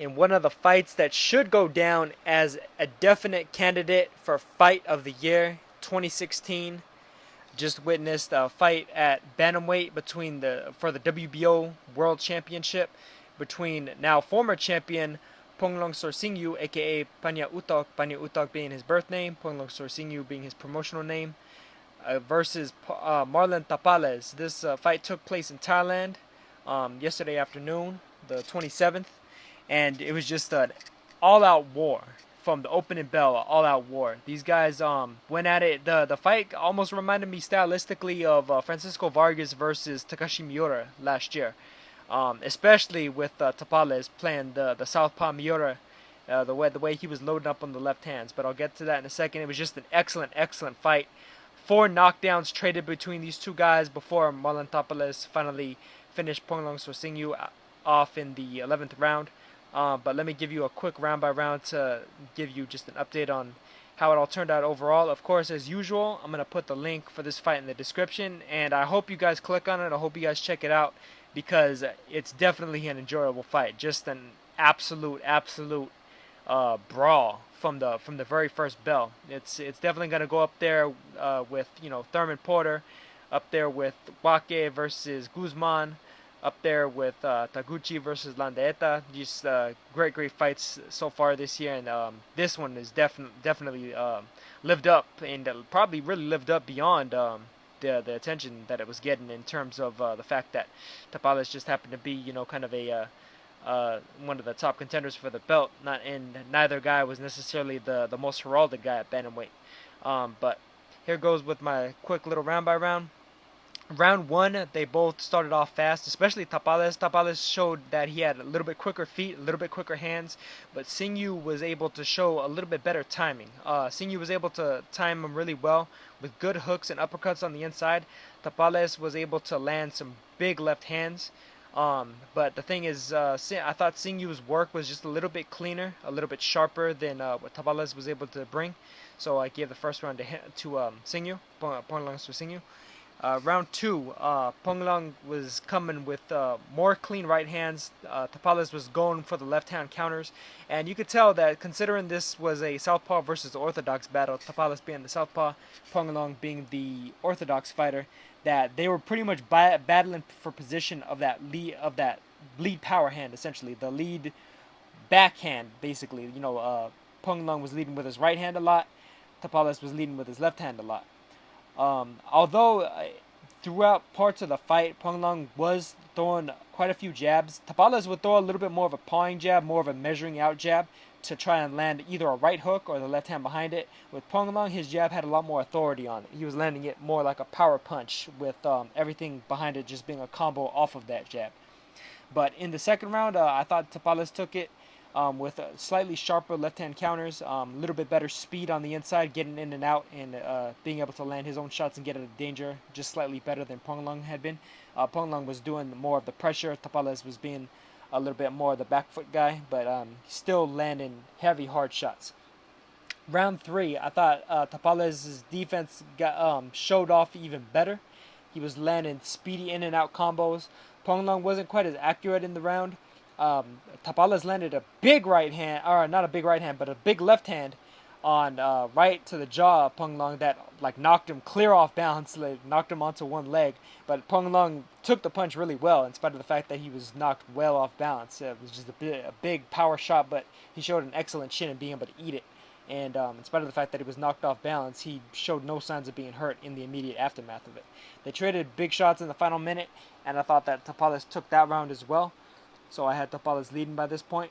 in one of the fights that should go down as a definite candidate for Fight of the Year 2016. Just witnessed a fight at Bantamweight between for the WBO World Championship between now former champion Pungluang Sor Singyu, aka Panya Utok being his birth name, Pungluang Sor Singyu being his promotional name, versus Marlon Tapales. This fight took place in Thailand yesterday afternoon, the 27th, and it was just an all-out war from the opening bell. An all-out war. These guys went at it. The fight almost reminded me stylistically of Francisco Vargas versus Takashi Miura last year, especially with Tapales playing the southpaw Miura. The way he was loading up on the left hands, but I'll get to that in a second. It was just an excellent fight. 4 knockdowns traded between these two guys before Marlon Tapales finally finished Pungluang Sor Singyu off in the 11th round. But let me give you a quick round by round to give you just an update on how it all turned out overall. Of course, as usual, I'm going to put the link for this fight in the description, and I hope you guys click on it. I hope you guys check it out because it's definitely an enjoyable fight. Just an absolute brawl from the very first bell. It's definitely going to go up there with Thurman Porter, up there with Wake versus Guzman, up there with Taguchi versus Landaeta. Just great fights so far this year, and this one is definitely lived up, and probably really lived up beyond the attention that it was getting in terms of the fact that Tapales just happened to be kind of a one of the top contenders for the belt. And neither guy was necessarily the most heralded guy at bantamweight. But here goes with my quick little round by round. Round 1, they both started off fast, especially Tapales. Tapales showed that he had a little bit quicker feet, a little bit quicker hands, but Singyu was able to show a little bit better timing. Singyu was able to time him really well with good hooks and uppercuts on the inside. Tapales was able to land some big left hands. But the thing is, I thought Singyu's work was just a little bit cleaner, a little bit sharper than what Tapales was able to bring. So I gave the first round to Singyu, Pungluang Sor Singyu. Round 2, Pungluang was coming with more clean right hands. Tapales was going for the left hand counters, and you could tell that considering this was a southpaw versus orthodox battle, Tapales being the southpaw, Pungluang being the orthodox fighter, that they were pretty much battling for position of that lead power hand, essentially the lead backhand. Basically, Pungluang was leading with his right hand a lot. Tapales was leading with his left hand a lot. Although throughout parts of the fight, Pungluang was throwing quite a few jabs, Tapales would throw a little bit more of a pawing jab, more of a measuring out jab to try and land either a right hook or the left hand behind it. With Pungluang, his jab had a lot more authority on it. He was landing it more like a power punch with everything behind it just being a combo off of that jab. But in the second round, I thought Tapales took it with slightly sharper left-hand counters, a little bit better speed on the inside, getting in and out, and being able to land his own shots and get out of danger just slightly better than Pungluang had been. Pungluang was doing more of the pressure. Tapales was being a little bit more of the back foot guy, but still landing heavy, hard shots. Round 3, I thought Tapales' defense showed off even better. He was landing speedy in and out combos. Pungluang wasn't quite as accurate in the round. Tapales landed a big right hand, or not a big right hand, but a big left hand on right to the jaw of Pungluang that knocked him clear off balance, knocked him onto one leg. But Pungluang took the punch really well, in spite of the fact that he was knocked well off balance. It was just a big power shot, but he showed an excellent chin in being able to eat it. And in spite of the fact that he was knocked off balance, he showed no signs of being hurt in the immediate aftermath of it. They traded big shots in the final minute, and I thought that Tapales took that round as well. So I had Tapales leading by this point.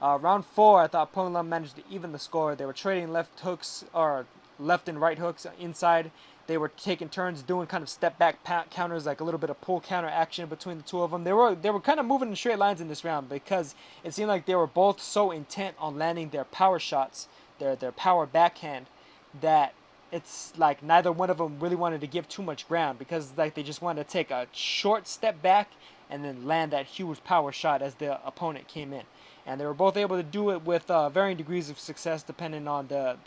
Round 4, I thought Pungluang managed to even the score. They were trading left hooks, or left and right hooks inside. They were taking turns doing kind of step back counters, like a little bit of pull counter action between the two of them. They were kind of moving in straight lines in this round because it seemed like they were both so intent on landing their power shots, their power backhand, that it's like neither one of them really wanted to give too much ground, because like they just wanted to take a short step back and then land that huge power shot as the opponent came in. And they were both able to do it with varying degrees of success depending on the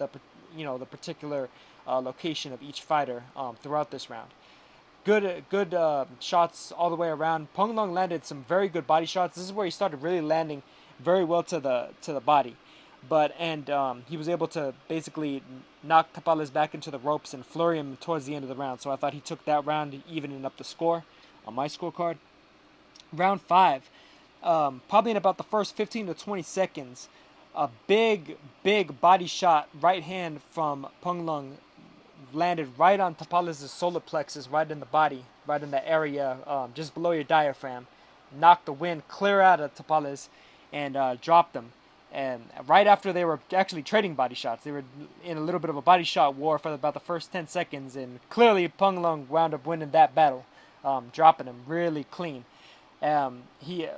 particular location of each fighter throughout this round. Good shots all the way around. Pungluang landed some very good body shots. This is where he started really landing very well to the body. He was able to basically knock Tapales back into the ropes and flurry him towards the end of the round. So I thought he took that round, evening up the score on my scorecard. Round 5, probably in about the first 15 to 20 seconds, a big body shot, right hand from Pungluang landed right on Tapales' solar plexus, right in the body, right in the area just below your diaphragm. Knocked the wind clear out of Tapales and dropped him. And right after they were actually trading body shots, they were in a little bit of a body shot war for about the first 10 seconds, and clearly Pungluang wound up winning that battle, dropping him really clean. He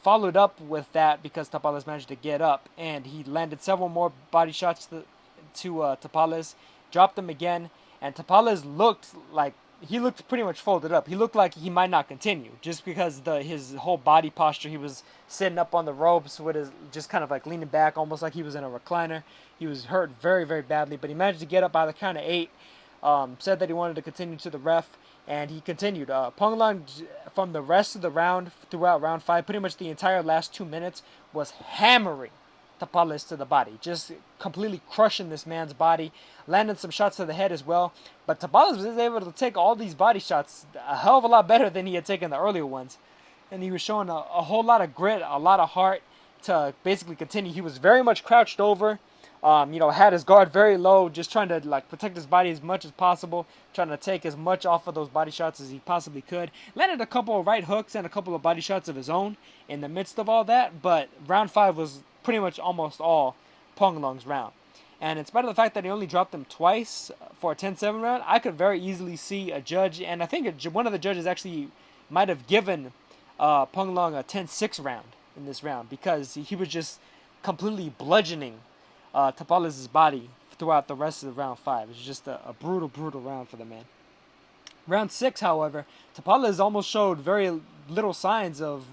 followed up with that because Tapales managed to get up, and he landed several more body shots to Tapales, dropped him again, and Tapales looked pretty much folded up. He looked like he might not continue just because his whole body posture. He was sitting up on the ropes with his just kind of like leaning back, almost like he was in a recliner. He was hurt very, very badly, but he managed to get up by the count of 8. Said that he wanted to continue to the ref, and he continued. Pungluang, from the rest of the round, throughout round 5, pretty much the entire last 2 minutes, was hammering Tapales to the body, just completely crushing this man's body, landing some shots to the head as well. But Tapales was able to take all these body shots a hell of a lot better than he had taken the earlier ones. And he was showing a whole lot of grit, a lot of heart to basically continue. He was very much crouched over, had his guard very low, just trying to protect his body as much as possible, trying to take as much off of those body shots as he possibly could. Landed a couple of right hooks and a couple of body shots of his own in the midst of all that, but round 5 was pretty much almost all Pungluang's round. And in spite of the fact that he only dropped him twice for a 10-7 round, I could very easily see a judge, and I think one of the judges actually might have given Pungluang a 10-6 round in this round, because he was just completely bludgeoning Tapales' body throughout the rest of the round 5. It was just a brutal round for the man. Round 6, however, Tapales almost showed very little signs of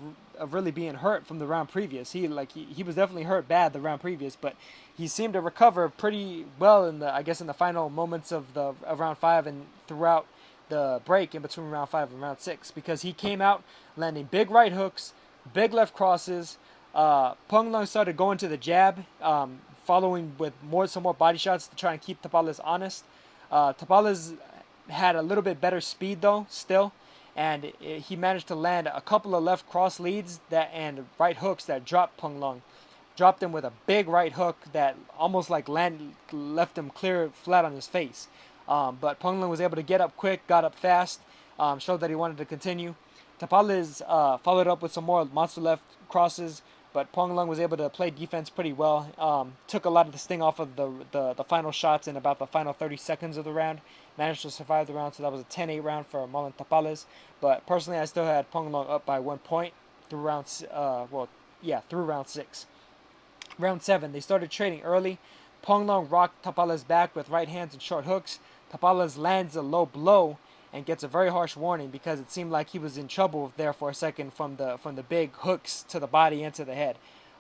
really being hurt from the round previous. He was definitely hurt bad the round previous, but he seemed to recover pretty well in the final moments of round 5 and throughout the break in between round 5 and round 6, because he came out landing big right hooks, big left crosses. Pungluang started going to the jab, following with some more body shots to try and keep Tapales honest. Tapales had a little bit better speed though still, and he managed to land a couple of left cross leads and right hooks that dropped Pungluang. Dropped him with a big right hook that almost left him clear flat on his face. But Pungluang was able to get up quick, got up fast, showed that he wanted to continue. Tapales followed up with some more monster left crosses, but Pungluang was able to play defense pretty well. Took a lot of the sting off of the final shots in about the final 30 seconds of the round. Managed to survive the round, so that was a 10-8 round for Marlon Tapales. But personally, I still had Pungluang up by 1 point through round 6. Round 7, they started trading early. Pungluang rocked Tapales back with right hands and short hooks. Tapales lands a low blow and gets a very harsh warning because it seemed like he was in trouble there for a second from the big hooks to the body and to the head.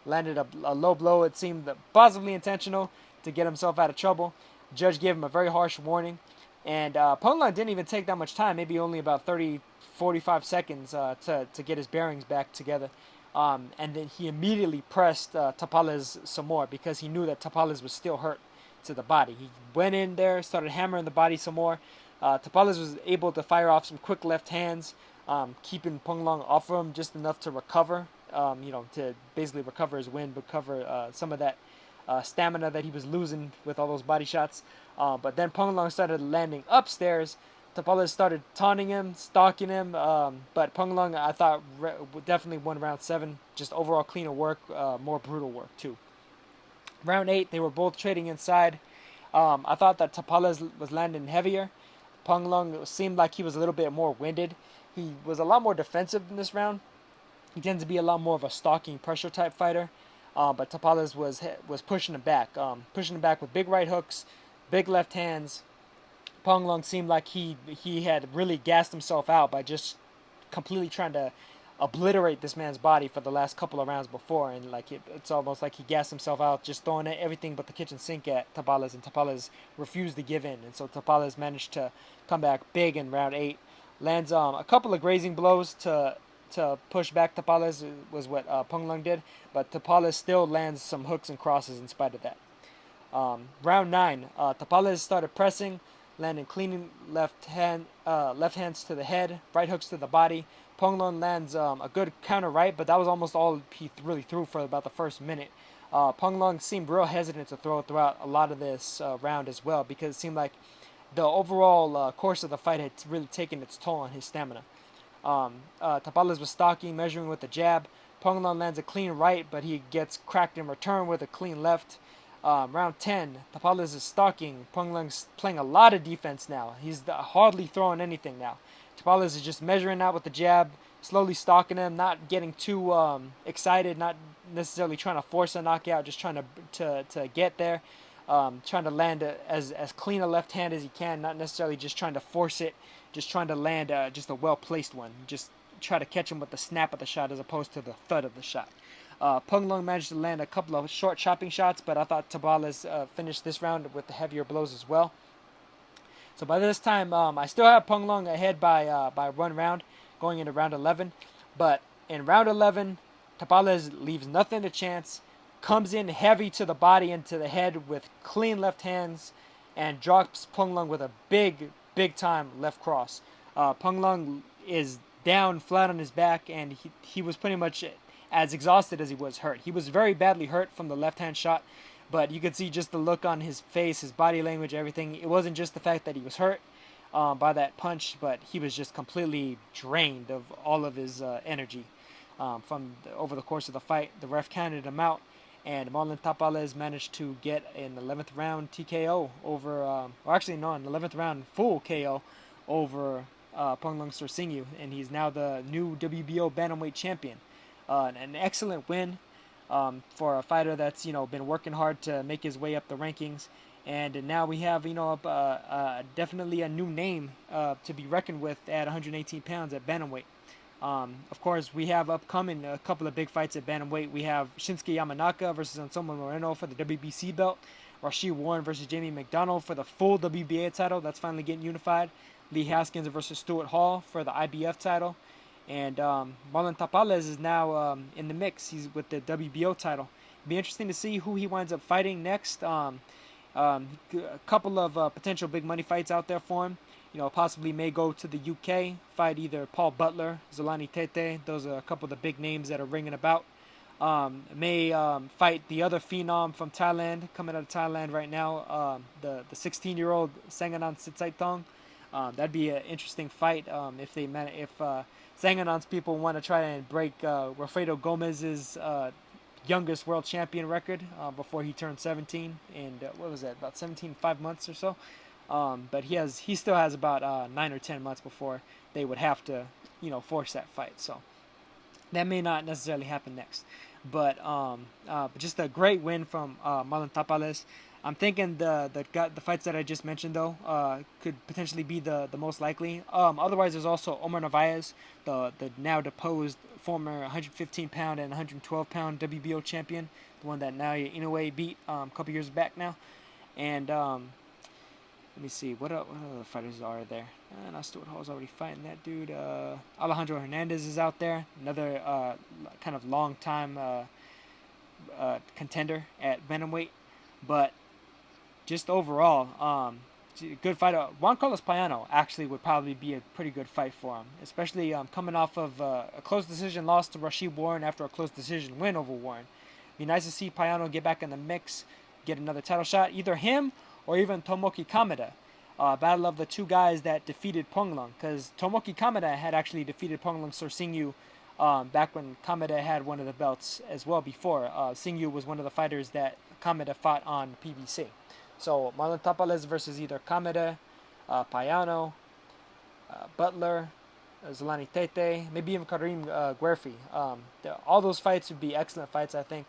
Landed a low blow, it seemed possibly intentional to get himself out of trouble. Judge gave him a very harsh warning. And Pungluang didn't even take that much time, maybe only about 30-45 seconds to get his bearings back together. And then he immediately pressed Tapales some more because he knew that Tapales was still hurt to the body. He went in there, started hammering the body some more. Tapales was able to fire off some quick left hands, keeping Pungluang off of him just enough to recover, to basically recover his wind, recover some of that stamina that he was losing with all those body shots. But then Pungluang started landing upstairs. Tapales started taunting him, stalking him, but Pungluang, I thought, definitely won round 7. Just overall cleaner work, more brutal work too. Round 8, they were both trading inside. I thought that Tapales was landing heavier. Pungluang seemed like he was a little bit more winded. He was a lot more defensive in this round. He tends to be a lot more of a stalking pressure type fighter. But Tapales was pushing him back with big right hooks, big left hands. Pungluang seemed like he had really gassed himself out by just completely trying to obliterate this man's body for the last couple of rounds before, and it's almost like he gassed himself out, just throwing everything but the kitchen sink at Tapales, and Tapales refused to give in, and so Tapales managed to come back big in round 8, lands a couple of grazing blows to to push back Tapales was what Pungluang did, but Tapales still lands some hooks and crosses in spite of that. Round 9, Tapales started pressing, landing clean left hands to the head, right hooks to the body. Pungluang lands a good counter right, but that was almost all he really threw for about the first minute. Pungluang seemed real hesitant to throw throughout a lot of this round as well, because it seemed like the overall course of the fight had really taken its toll on his stamina. Tapales was stalking, measuring with a jab. Pungluang lands a clean right, but he gets cracked in return with a clean left. Round 10, Tapales is stalking. Pungluang's playing a lot of defense now. He's hardly throwing anything now. Tapales is just measuring out with the jab, slowly stalking him, not getting too excited, not necessarily trying to force a knockout, just trying to get there. Trying to land as clean a left hand as he can, not necessarily just trying to force it, just trying to land just a well-placed one. Just try to catch him with the snap of the shot as opposed to the thud of the shot. Pungluang managed to land a couple of short chopping shots, but I thought Tapales finished this round with the heavier blows as well. So by this time, I still have Pungluang ahead by 1 round going into round 11. But in round 11, Tapales leaves nothing to chance, comes in heavy to the body and to the head with clean left hands, and drops Pungluang with a big time left cross. Pungluang is down flat on his back, and he was pretty much as exhausted as he was hurt. He was very badly hurt from the left-hand shot, but you could see just the look on his face, his body language, everything. It wasn't just the fact that he was hurt by that punch, but he was just completely drained of all of his energy over the course of the fight. The ref counted him out, and Marlon Tapales managed to get an 11th round TKO over, or actually no, an 11th round full KO over Pungluang Sor Singyu, and he's now the new WBO Bantamweight champion. An excellent win for a fighter that's been working hard to make his way up the rankings, and now we have definitely a new name to be reckoned with at 118 pounds at Bantamweight. Of course, we have upcoming a couple of big fights at Bantamweight. We have Shinsuke Yamanaka versus Anselmo Moreno for the WBC belt. Rashid Warren versus Jamie McDonald for the full WBA title. That's finally getting unified. Lee Haskins versus Stuart Hall for the IBF title. And Marlon Tapales is now in the mix. He's with the WBO title. It'll be interesting to see who he winds up fighting next. A couple of potential big money fights out there for him. Possibly may go to the UK, fight either Paul Butler, Zolani Tete. Those are a couple of the big names that are ringing about. May fight the other phenom from Thailand, coming out of Thailand right now, the 16-year-old Sanganan Sitsaitong. That'd be an interesting fight if Sanganon's people want to try and break Rafael Gomez's youngest world champion record before he turned 17. And what was that? About 17, 5 months or so. But he still has about 9 or 10 months before they would have to, force that fight. So that may not necessarily happen next. But just a great win from Marlon Tapales. I'm thinking the fights that I just mentioned though could potentially be the most likely. Otherwise, there's also Omar Narvaez, the now deposed former 115-pound and 112-pound WBO champion, the one that Naoya Inoue beat a couple years back now. And let me see, what other fighters are there? Not Stuart Hall's already fighting that dude. Alejandro Hernandez is out there, another kind of long-time contender at bantamweight. But just overall, good fighter. Juan Carlos Payano actually would probably be a pretty good fight for him, especially coming off of a close decision loss to Rashid Warren after a close decision win over Warren. Be nice to see Payano get back in the mix, get another title shot, either him or even Tomoki Kameda. Battle of the two guys that defeated Pungluang, because Tomoki Kameda had actually defeated Pungluang Sor Singyu back when Kameda had one of the belts as well before. Singyu was one of the fighters that Kameda fought on PBC. So Marlon Tapales versus either Kameda, Payano, Butler, Zolani Tete, maybe even Karim Guerfi. All those fights would be excellent fights, I think.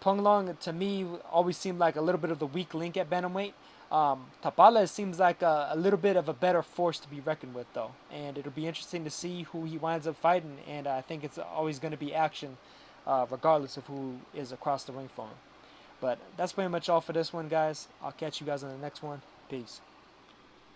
Pungluang, to me, always seemed like a little bit of the weak link at bantamweight. Tapales seems like a little bit of a better force to be reckoned with, though. And it'll be interesting to see who he winds up fighting. And I think it's always going to be action, regardless of who is across the ring for him. But that's pretty much all for this one, guys. I'll catch you guys on the next one. Peace.